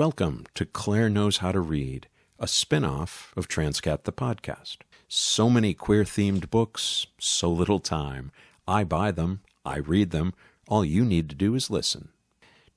Welcome to Clare Knows How to Read, a spin-off of Transqat the Podcast. So many queer-themed books, so little time. I buy them, I read them, all you need to do is listen.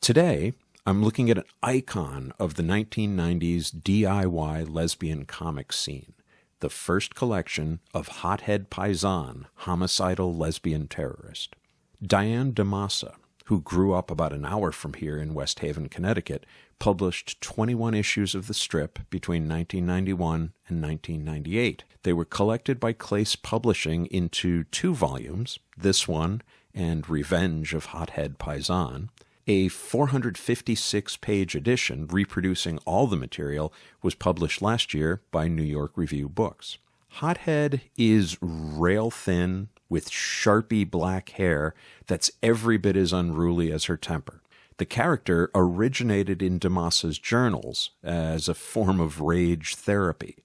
Today, I'm looking at an icon of the 1990s DIY lesbian comic scene, the first collection of Hothead Paisan, Homicidal Lesbian Terrorist. Diane DiMassa, who grew up about an hour from here in West Haven, Connecticut, published 21 issues of the strip between 1991 and 1998. They were collected by Cleis Publishing into 2 volumes, this one and Revenge of Hothead Paisan. A 456-page edition reproducing all the material was published last year by New York Review Books. Hothead is rail-thin, with sharpie black hair that's every bit as unruly as her temper. The character originated in DiMassa's journals as a form of rage therapy.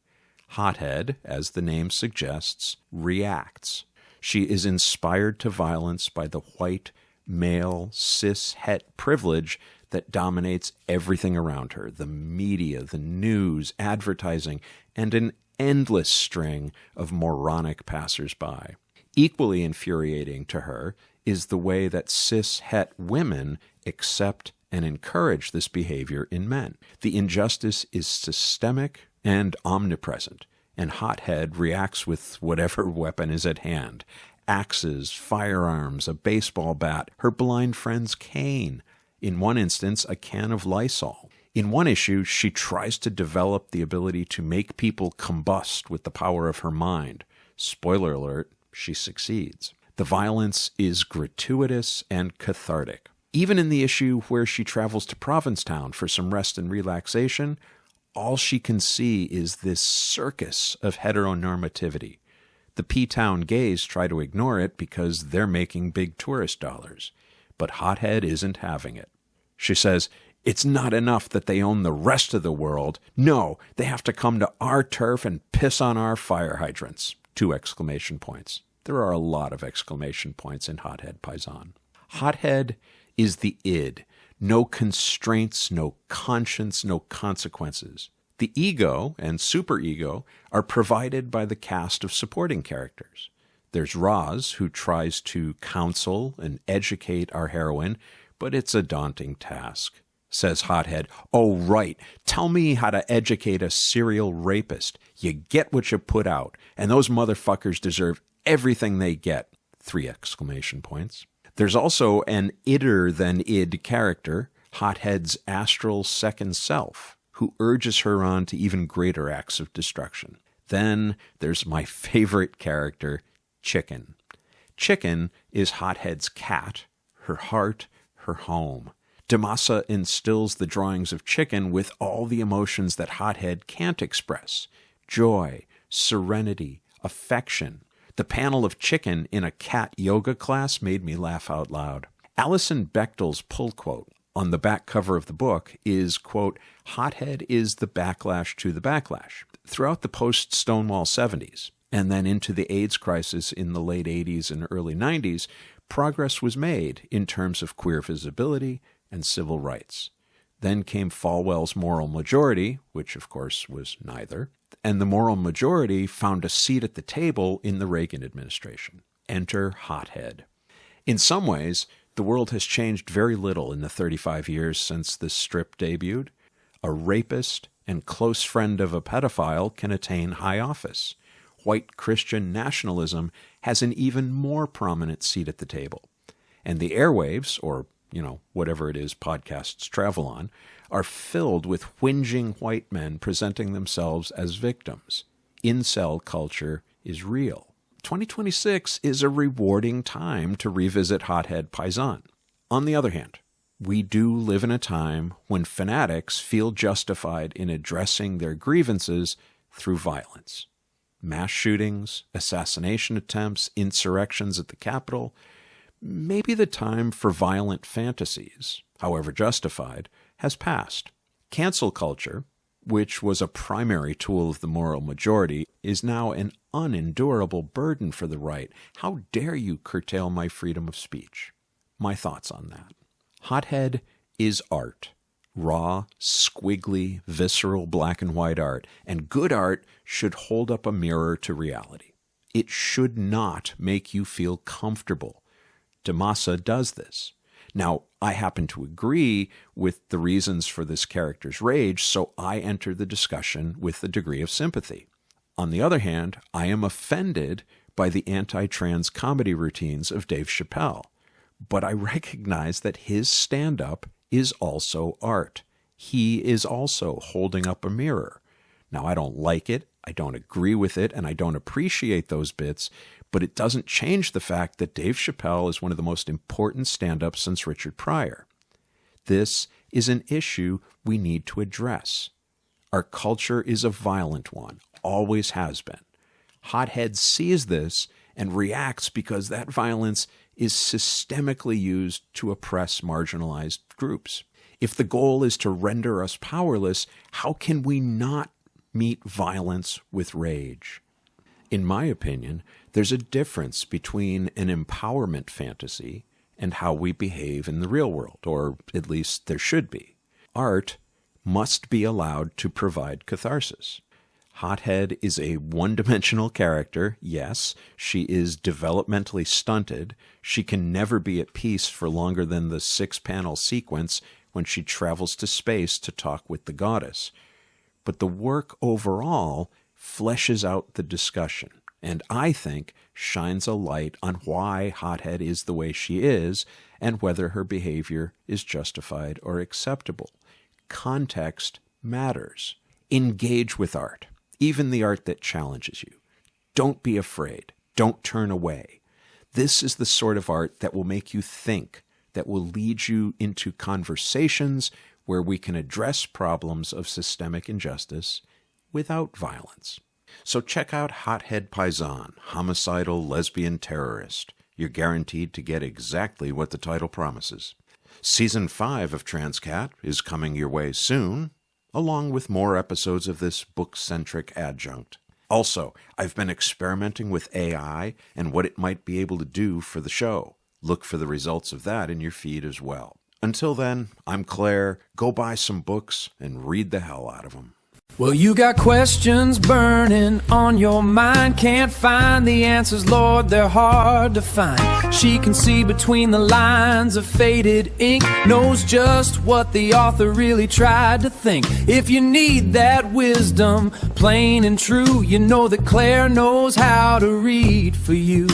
Hothead, as the name suggests, reacts. She is inspired to violence by the white, male, cis-het privilege that dominates everything around her, the media, the news, advertising, and an endless string of moronic passers-by. Equally infuriating to her is the way that cis-het women accept and encourage this behavior in men. The injustice is systemic and omnipresent, and Hothead reacts with whatever weapon is at hand. Axes, firearms, a baseball bat, her blind friend's cane. In one instance, a can of Lysol. In one issue, she tries to develop the ability to make people combust with the power of her mind. Spoiler alert, she succeeds. The violence is gratuitous and cathartic. Even in the issue where she travels to Provincetown for some rest and relaxation, all she can see is this circus of heteronormativity. The P-Town gays try to ignore it because they're making big tourist dollars. But Hothead isn't having it. She says, "It's not enough that they own the rest of the world. No, they have to come to our turf and piss on our fire hydrants." 2 exclamation points. There are a lot of exclamation points in Hothead Paisan. Hothead is the id. No constraints, no conscience, no consequences. The ego and superego are provided by the cast of supporting characters. There's Roz, who tries to counsel and educate our heroine, but it's a daunting task. Says Hothead, "Oh, right, tell me how to educate a serial rapist. You get what you put out, and those motherfuckers deserve everything they get." 3 exclamation points. There's also an idder-than-id character, Hothead's astral second self, who urges her on to even greater acts of destruction. Then there's my favorite character, Chicken. Chicken is Hothead's cat, her heart, her home. DiMassa instills the drawings of Chicken with all the emotions that Hothead can't express: joy, serenity, affection. The panel of Chicken in a cat yoga class made me laugh out loud. Alison Bechdel's pull quote on the back cover of the book is, quote, "Hothead is the backlash to the backlash." Throughout the post-Stonewall 70s, and then into the AIDS crisis in the late 80s and early 90s, progress was made in terms of queer visibility and civil rights. Then came Falwell's Moral Majority, which of course was neither, and the Moral Majority found a seat at the table in the Reagan administration. Enter Hothead. In some ways, the world has changed very little in the 35 years since this strip debuted. A rapist and close friend of a pedophile can attain high office. White Christian nationalism has an even more prominent seat at the table. And the airwaves, or whatever it is podcasts travel on, are filled with whinging white men presenting themselves as victims. Incel culture is real. 2026 is a rewarding time to revisit Hothead Paisan. On the other hand, we do live in a time when fanatics feel justified in addressing their grievances through violence. Mass shootings, assassination attempts, insurrections at the Capitol. Maybe the time for violent fantasies, however justified, has passed. Cancel culture, which was a primary tool of the moral majority, is now an unendurable burden for the right. How dare you curtail my freedom of speech? My thoughts on that. Hothead is art. raw, squiggly, visceral black and white art, and good art should hold up a mirror to reality. It should not make you feel comfortable. DiMassa does this. Now, I happen to agree with the reasons for this character's rage, so I enter the discussion with a degree of sympathy. On the other hand, I am offended by the anti-trans comedy routines of Dave Chappelle, but I recognize that his stand-up is also art. He is also holding up a mirror. Now, I don't like it, I don't agree with it, and I don't appreciate those bits, but it doesn't change the fact that Dave Chappelle is one of the most important stand-ups since Richard Pryor. This is an issue we need to address. Our culture is a violent one, always has been. Hothead sees this and reacts because that violence is systemically used to oppress marginalized groups. If the goal is to render us powerless, how can we not meet violence with rage? In my opinion, there's a difference between an empowerment fantasy and how we behave in the real world, or at least there should be. Art must be allowed to provide catharsis. Hothead is a one-dimensional character, yes. She is developmentally stunted. She can never be at peace for longer than the 6-panel sequence when she travels to space to talk with the goddess. But the work overall fleshes out the discussion, and I think shines a light on why Hothead is the way she is and whether her behavior is justified or acceptable. Context matters. Engage with art, even the art that challenges you. Don't be afraid. Don't turn away. This is the sort of art that will make you think, that will lead you into conversations where we can address problems of systemic injustice without violence. So check out Hothead Paisan, Homicidal Lesbian Terrorist. You're guaranteed to get exactly what the title promises. Season 5 of Transqat is coming your way soon, along with more episodes of this book-centric adjunct. Also, I've been experimenting with AI and what it might be able to do for the show. Look for the results of that in your feed as well. Until then, I'm Claire. Go buy some books and read the hell out of them. Well, you got questions burning on your mind. Can't find the answers, Lord, they're hard to find. She can see between the lines of faded ink, knows just what the author really tried to think. If you need that wisdom, plain and true, you know that Clare knows how to read for you.